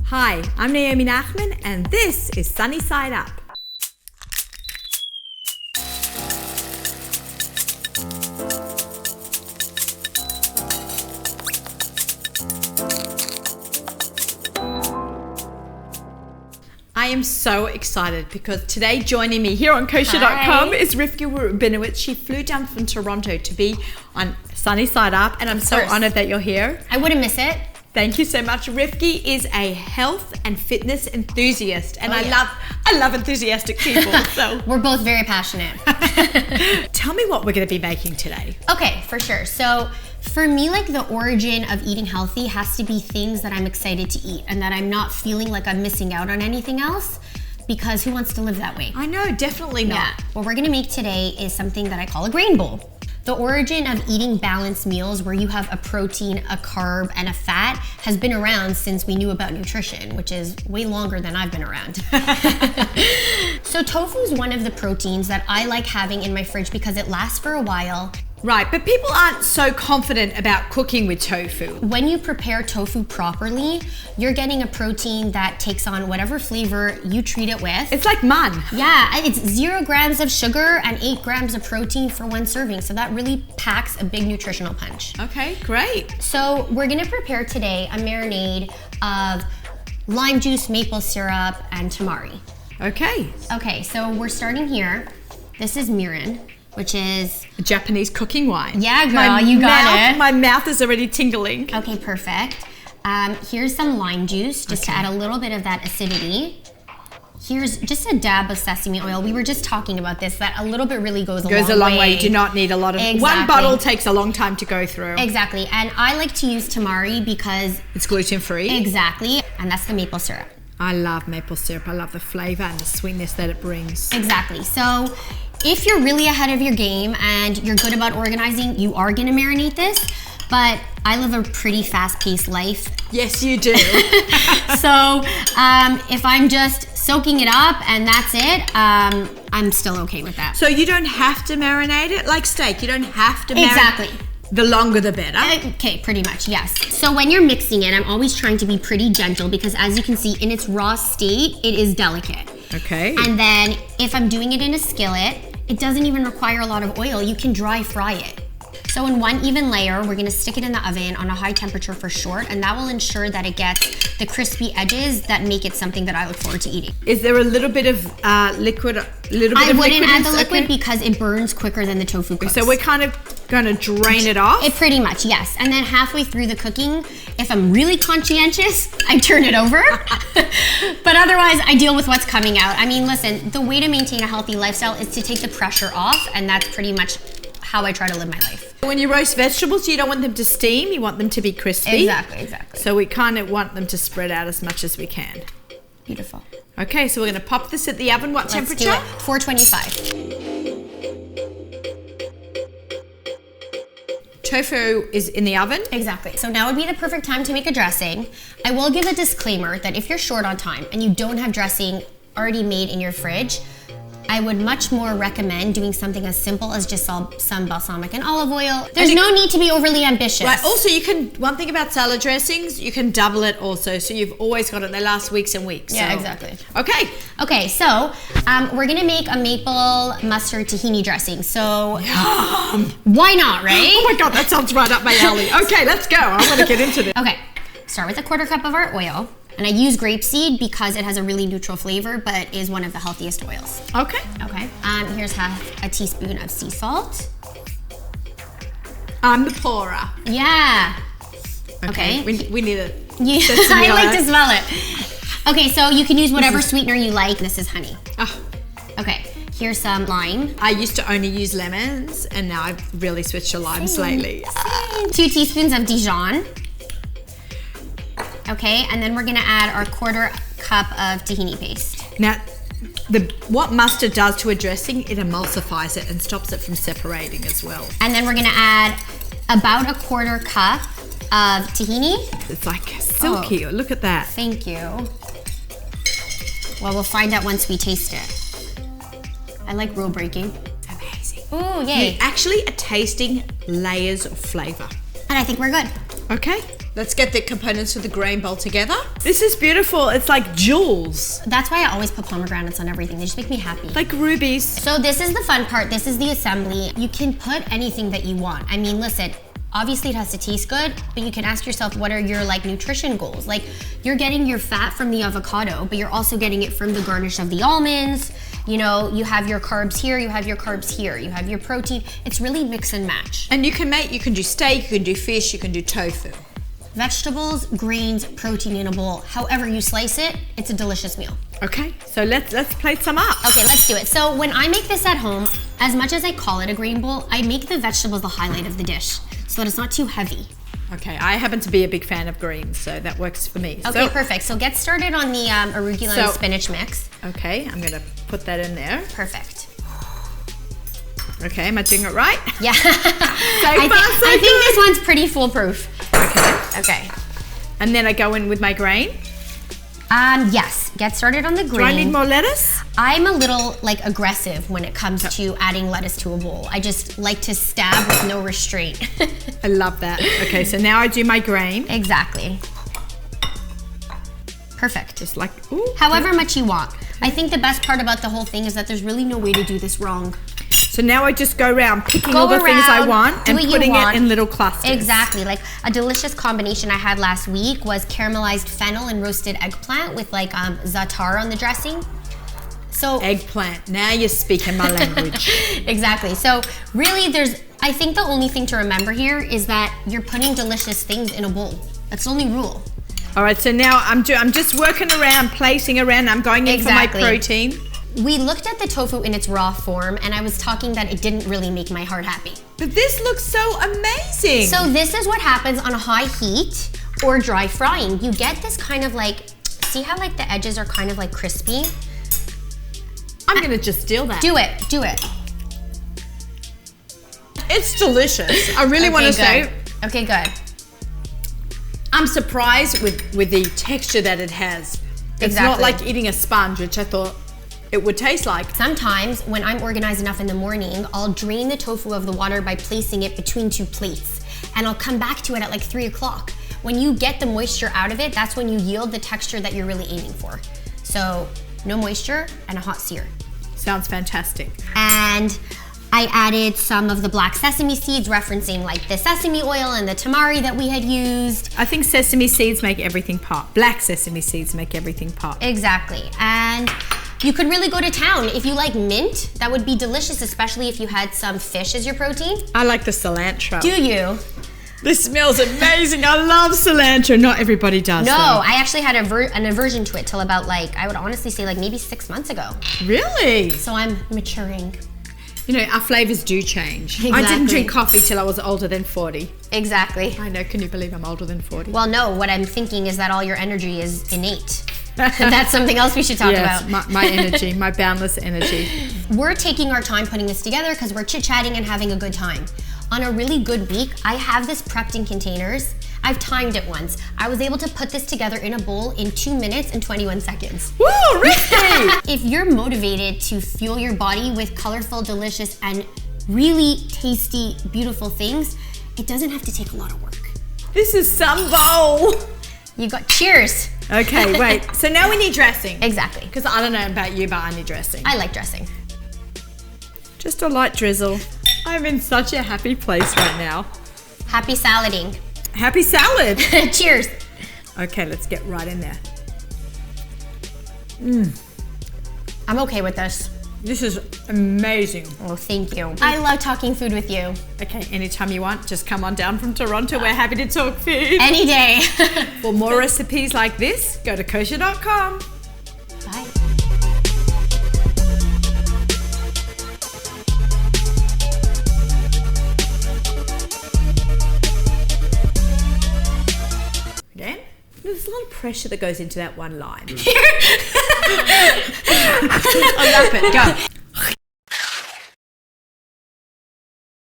Hi, I'm Naomi Nachman, and this is Sunny Side Up. I am so excited because today joining me here on Kosherdotcom is Rivki Rabinowitz. She flew down from Toronto to be on Sunny Side Up, and I'm so honored that you're here. I wouldn't miss it. Thank you so much. Rivki is a health and fitness enthusiast, and I love enthusiastic people. So we're both very passionate. Tell me what we're going to be making today. Okay, for sure. So for me, like the origin of eating healthy has to be things that I'm excited to eat and that I'm not feeling like I'm missing out on anything else, because who wants to live that way? I know, definitely not. Yeah. What we're gonna make today is something that I call a grain bowl. The origin of eating balanced meals where you have a protein, a carb, and a fat has been around since we knew about nutrition, which is way longer than I've been around. So tofu is one of the proteins that I like having in my fridge because it lasts for a while. Right, but people aren't so confident about cooking with tofu. When you prepare tofu properly, you're getting a protein that takes on whatever flavor you treat it with. It's like man. Yeah, it's 0 grams of sugar and 8 grams of protein for one serving. So that really packs a big nutritional punch. Okay, great. So we're gonna prepare today a marinade of lime juice, maple syrup, and tamari. Okay. Okay, so we're starting here. This is mirin, which is a Japanese cooking wine. Yeah, girl, you got it. My mouth is already tingling. Okay, perfect. Here's some lime juice, just to add a little bit of that acidity. Here's just a dab of sesame oil. We were just talking about this, that a little bit really goes a long way. Goes a long way. You do not need a lot of... Exactly. One bottle takes a long time to go through. Exactly. And I like to use tamari because... it's gluten-free. Exactly. And that's the maple syrup. I love maple syrup. I love the flavor and the sweetness that it brings. Exactly. So if you're really ahead of your game and you're good about organizing, you are going to marinate this. But I live a pretty fast-paced life. Yes, you do. So if I'm just soaking it up and that's it, I'm still okay with that. So you don't have to marinate it like steak. You don't have to marinate. Exactly. The longer the better. Okay, pretty much, yes. So when you're mixing it, I'm always trying to be pretty gentle because as you can see, in its raw state, it is delicate. Okay. And then if I'm doing it in a skillet, it doesn't even require a lot of oil. You can dry fry it. So in one even layer, we're gonna stick it in the oven on a high temperature for short, and that will ensure that it gets the crispy edges that make it something that I look forward to eating. Is there a little bit of liquid? I wouldn't add the liquid because it burns quicker than the tofu cooks. So we're kind of gonna drain it off? Pretty much, yes. And then halfway through the cooking, if I'm really conscientious, I turn it over. But otherwise, I deal with what's coming out. I mean, listen, the way to maintain a healthy lifestyle is to take the pressure off, and that's pretty much how I try to live my life. When you roast vegetables, you don't want them to steam, you want them to be crispy. Exactly. So we kind of want them to spread out as much as we can. Beautiful. Okay, so we're gonna pop this at the oven. What temperature? Do it. 425. Tofu is in the oven. Exactly. So now would be the perfect time to make a dressing. I will give a disclaimer that if you're short on time and you don't have dressing already made in your fridge, I would much more recommend doing something as simple as just some balsamic and olive oil. There's no need to be overly ambitious. Right. Also, one thing about salad dressings, you can double it also. So you've always got it. They last weeks and weeks. Yeah, so. exactly. Okay. Okay, so we're gonna make a maple mustard tahini dressing. So why not, right? Oh my God, that sounds right up my alley. Okay, let's go. I want to get into this. Okay, start with a 1/4 cup of our oil. And I use grapeseed because it has a really neutral flavor, but is one of the healthiest oils. Okay. Okay. Here's half a teaspoon of sea salt. I'm the pourer. Yeah. Okay. We need it. I like to smell it. Okay, so you can use whatever sweetener you like. This is honey. Oh. Okay. Here's some lime. I used to only use lemons, and now I've really switched to limes lately. 2 teaspoons of Dijon. Okay, and then we're gonna add our 1/4 cup of tahini paste. Now, what mustard does to a dressing, it emulsifies it and stops it from separating as well. And then we're gonna add about a 1/4 cup of tahini. It's like silky. Oh, look at that. Thank you. Well, we'll find out once we taste it. I like rule breaking. It's amazing. Ooh, yay. You actually are tasting layers of flavor. And I think we're good. Okay. Let's get the components of the grain bowl together. This is beautiful. It's like jewels. That's why I always put pomegranates on everything. They just make me happy. Like rubies. So this is the fun part. This is the assembly. You can put anything that you want. I mean, listen, obviously it has to taste good, but you can ask yourself, what are your like nutrition goals? Like, you're getting your fat from the avocado, but you're also getting it from the garnish of the almonds. You know, you have your carbs here, you have your carbs here, you have your protein. It's really mix and match. And you can do steak, you can do fish, you can do tofu. Vegetables, grains, protein in a bowl. However you slice it, it's a delicious meal. Okay, so let's plate some up. Okay, let's do it. So when I make this at home, as much as I call it a grain bowl, I make the vegetables the highlight of the dish so that it's not too heavy. Okay, I happen to be a big fan of greens, so that works for me. Okay, perfect. So get started on the arugula and spinach mix. Okay, I'm gonna put that in there. Perfect. Okay, am I doing it right? Yeah. I think this one's pretty foolproof. Okay. And then I go in with my grain? Yes. Get started on the grain. Do I need more lettuce? I'm a little like aggressive when it comes to adding lettuce to a bowl. I just like to stab with no restraint. I love that. Okay, so now I do my grain. Exactly. Perfect. Just like, ooh. However much you want. I think the best part about the whole thing is that there's really no way to do this wrong. So now I just go around picking all the things I want and putting it in little clusters. Exactly. Like a delicious combination I had last week was caramelized fennel and roasted eggplant with like za'atar on the dressing. So eggplant. Now you're speaking my language. Exactly. So really I think the only thing to remember here is that you're putting delicious things in a bowl. That's the only rule. All right, so now I'm just working around, placing around. I'm going in for my protein. We looked at the tofu in its raw form, and I was talking that it didn't really make my heart happy. But this looks so amazing. So this is what happens on a high heat or dry frying. You get this kind of like, see how like the edges are kind of like crispy? I'm gonna just steal that. Do it. It's delicious. I really want to say. Okay, good. I'm surprised with the texture that it has. It's not like eating a sponge, which I thought it would taste like. Sometimes when I'm organized enough in the morning, I'll drain the tofu of the water by placing it between two plates. And I'll come back to it at like 3 o'clock. When you get the moisture out of it, that's when you yield the texture that you're really aiming for. So no moisture and a hot sear. Sounds fantastic. And I added some of the black sesame seeds, referencing like the sesame oil and the tamari that we had used. I think sesame seeds make everything pop. Black sesame seeds make everything pop. Exactly. And you could really go to town. If you like mint, that would be delicious, especially if you had some fish as your protein. I like the cilantro. Do you? This smells amazing. I love cilantro. Not everybody does. No, though. I actually had an aversion to it till about like, I would honestly say like maybe 6 months ago. Really? So I'm maturing. You know, our flavors do change. Exactly. I didn't drink coffee till I was older than 40. Exactly. I know. Can you believe I'm older than 40? Well, no. What I'm thinking is that all your energy is innate. That's something else we should talk about. my energy, my boundless energy. We're taking our time putting this together because we're chit-chatting and having a good time. On a really good week, I have this prepped in containers. I've timed it once. I was able to put this together in a bowl in 2 minutes and 21 seconds. Woo, Rivki! If you're motivated to fuel your body with colorful, delicious, and really tasty, beautiful things, it doesn't have to take a lot of work. This is some bowl. You got, cheers. Okay, wait. So now we need dressing. Exactly. Because I don't know about you, but I need dressing. I like dressing. Just a light drizzle. I'm in such a happy place right now. Happy salading. Happy salad. Cheers. Okay, let's get right in there. I'm okay with this. This is amazing. Oh, thank you. I love talking food with you. Okay, anytime you want, just come on down from Toronto. We're happy to talk food. Any day. For more recipes like this, go to Kosherdotcom. Bye. Again? There's a lot of pressure that goes into that one line. I'll wrap it. Go.